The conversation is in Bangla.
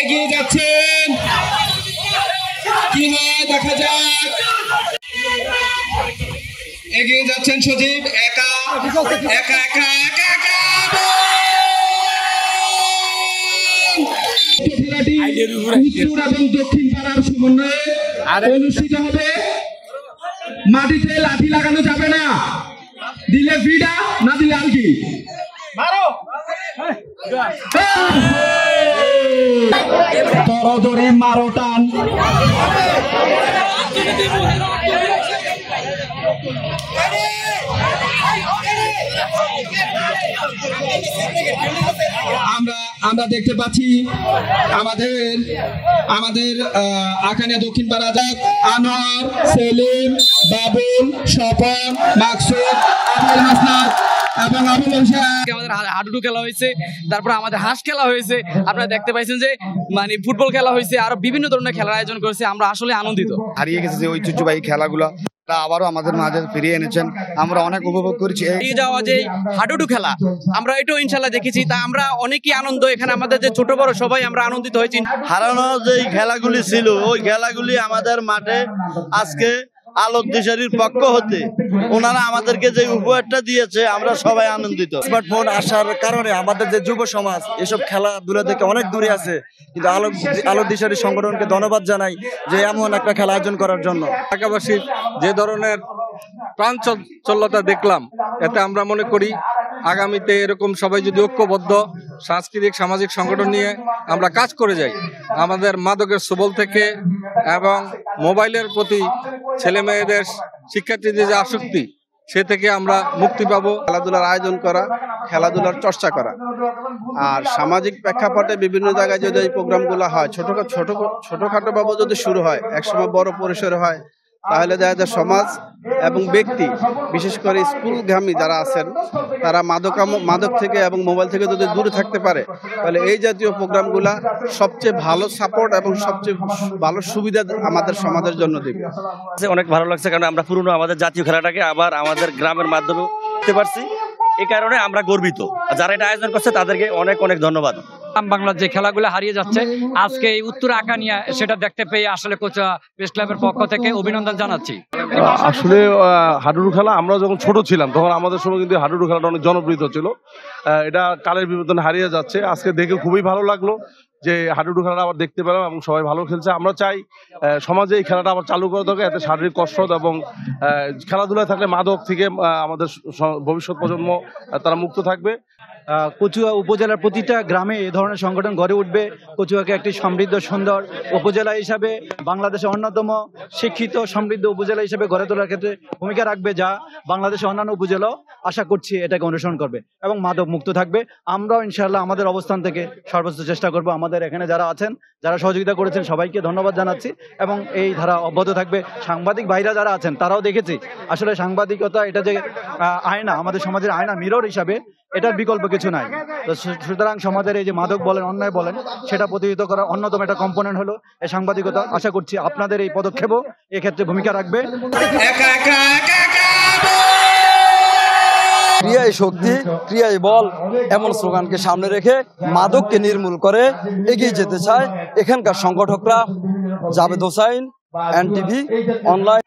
এগিয়ে যাচ্ছেন, কি হয় দেখা যাক। এগিয়ে যাচ্ছেন সজীব, একা একা একা একা একা। খেলাটি উত্তর এবং দক্ষিণ পাড়ার সমন্বয়ে অনুষ্ঠিত হবে। মাটিতে লাঠি লাগানো যাবে না, দিলে ভিড়া, না দিলে আলগি। তরদরি মারো টান। আমরা দেখতে পাচ্ছি আমাদের আখানিয়া দক্ষিণ পাড়া যাক আনোয়ার, সেলিম, বাবুল, স্বপন, মাকসুদ, আবুল হাসনাত এবং আবুল হোসেন। আমাদের হাডুডু খেলা হয়েছে, তারপর আমাদের হাঁস খেলা হয়েছে, আপনারা দেখতে পাইছেন যে মানে ফুটবল খেলা হয়েছে, আরো বিভিন্ন ধরনের খেলার আয়োজন করেছে। আমরা আসলে আনন্দিত। হারিয়ে গেছে যে ঐতিহ্যবাহী খেলাগুলো আবারও আমাদের মাঝে ফিরিয়ে এনেছেন, আমরা অনেক উপভোগ করেছি। এই যাওয়া যে হাডুডু খেলা আমরা এটাও ইনশাল্লাহ দেখেছি, তা আমরা অনেকই আনন্দ, এখানে আমাদের যে ছোট বড় সবাই আমরা আনন্দিত হয়েছি। হারানো যে খেলাগুলি ছিল ওই খেলাগুলি আমাদের মাঠে আজকে আলোক দিশারির পক্ষ হতে ওনারা আমাদেরকে যে উপহারটা দিয়েছে আমরা সবাই আনন্দিত। স্মার্টফোন আসার কারণে আমাদের যে যুব সমাজ এসব খেলাধুলা থেকে অনেক দূরে আছে, কিন্তু আলোক দিশারি সংগঠনকে ধন্যবাদ জানাই যে এমন একটা খেলা আয়োজন করার জন্য। ঢাকাবাসীর যে ধরনের প্রাণচঞ্চলতা দেখলাম, এতে আমরা মনে করি আগামীতে এরকম সবাই যদি ঐক্যবদ্ধ সাংস্কৃতিক সামাজিক সংগঠন নিয়ে আমরা কাজ করে যাই, আমাদের মাদকের সবল থেকে এবং মোবাইলের প্রতি ছেলে মেয়েদের শিক্ষার্থীদের যে আসক্তি সে থেকে আমরা মুক্তি পাবো। খেলাধুলার আয়োজন করা, খেলাধুলার চর্চা করা, আর সামাজিক প্রেক্ষাপটে বিভিন্ন জায়গায় যদি এই প্রোগ্রামগুলো হয়, ছোটখাটো ভাবে যদি শুরু হয়, একসময় বড় পরিসরে হয়, তাহলে দেখা যায় সমাজ এবং ব্যক্তি, বিশেষ করে স্কুলগামী যারা আছেন, তারা মাদক থেকে এবং মোবাইল থেকে যদি দূরে থাকতে পারে, তাহলে এই জাতীয় প্রোগ্রামগুলা সবচেয়ে ভালো সাপোর্ট এবং সবচেয়ে ভালো সুবিধা আমাদের সমাজের জন্য দেবে। অনেক ভালো লাগছে, কারণ আমরা পুরনো আমাদের জাতীয় খেলাটাকে আবার আমাদের গ্রামের মাধ্যমে দেখতে পারছি। এই কারণে আমরা গর্বিত। যারা এটা আয়োজন করছে তাদেরকে অনেক অনেক ধন্যবাদ। বাংলার যে খেলাগুলো হারিয়ে যাচ্ছে, আজকে এই উত্তর আকানিয়া সেটা দেখতে পেয়ে আসলে কোচা প্রেস ক্লাবের পক্ষ থেকে অভিনন্দন জানাচ্ছি। আসলে হাডুডু খেলা আমরা যখন ছোট ছিলাম তখন আমাদের সময় কিন্তু হাডুডু খেলাটা অনেক জনপ্রিয় ছিল। এটা কালের বিবর্তনে হারিয়ে যাচ্ছে। আজকে দেখে খুবই ভালো লাগলো যে হাডুডু খেলাটা আবার দেখতে পেলাম এবং সবাই ভালো খেলছে। আমরা চাই সমাজে এই খেলাটা আবার চালু করা দরকার, এতে শারীরিক কসরত এবং খেলাধুলায় থাকলে মাদক থেকে আমাদের ভবিষ্যৎ প্রজন্ম তারা মুক্ত থাকবে। কচুয়া উপজেলার প্রতিটা গ্রামে এ ধরনের সংগঠন গড়ে উঠবে। কচুয়াকে একটি সমৃদ্ধ সুন্দর উপজেলা হিসাবে, বাংলাদেশের অন্যতম শিক্ষিত সমৃদ্ধ উপজেলা হিসেবে গড়ে তোলার ক্ষেত্রে ভূমিকা রাখবে, যা বাংলাদেশের অন্যান্য উপজেলাও আশা করছি এটাকে অনুসরণ করবে এবং মাদক মুক্ত থাকবে। আমরাও ইনশাআল্লাহ আমাদের অবস্থান থেকে সর্বোচ্চ চেষ্টা করব। আমাদের এখানে যারা আছেন, যারা সহযোগিতা করেছেন সবাইকে ধন্যবাদ জানাচ্ছি এবং এই ধারা অব্যাহত থাকবে। সাংবাদিক ভাইরা যারা আছেন তারাও দেখেছি আসলে সাংবাদিকতা এটা যে আয়না, আমাদের সমাজের আয়না, মিরর হিসাবে, এটার বিকল্প কিছু নাই। তো সুতরাং সমাজের এই যে মাদক বলেন, অন্যায় বলেন, সেটা প্রতিহত করার অন্যতম একটা কম্পোনেন্ট হলো এই সাংবাদিকতা। আশা করছি আপনাদের এই পদক্ষেপও এক্ষেত্রে ভূমিকা রাখবে। ক্রিয়ায় শক্তি, ক্রিয়ায় বল, এমন স্লোগানকে সামনে রেখে মাদককে নির্মূল করে এগিয়ে যেতে চায় এখানকার সংগঠকরা। Javed Hossain, NTV online.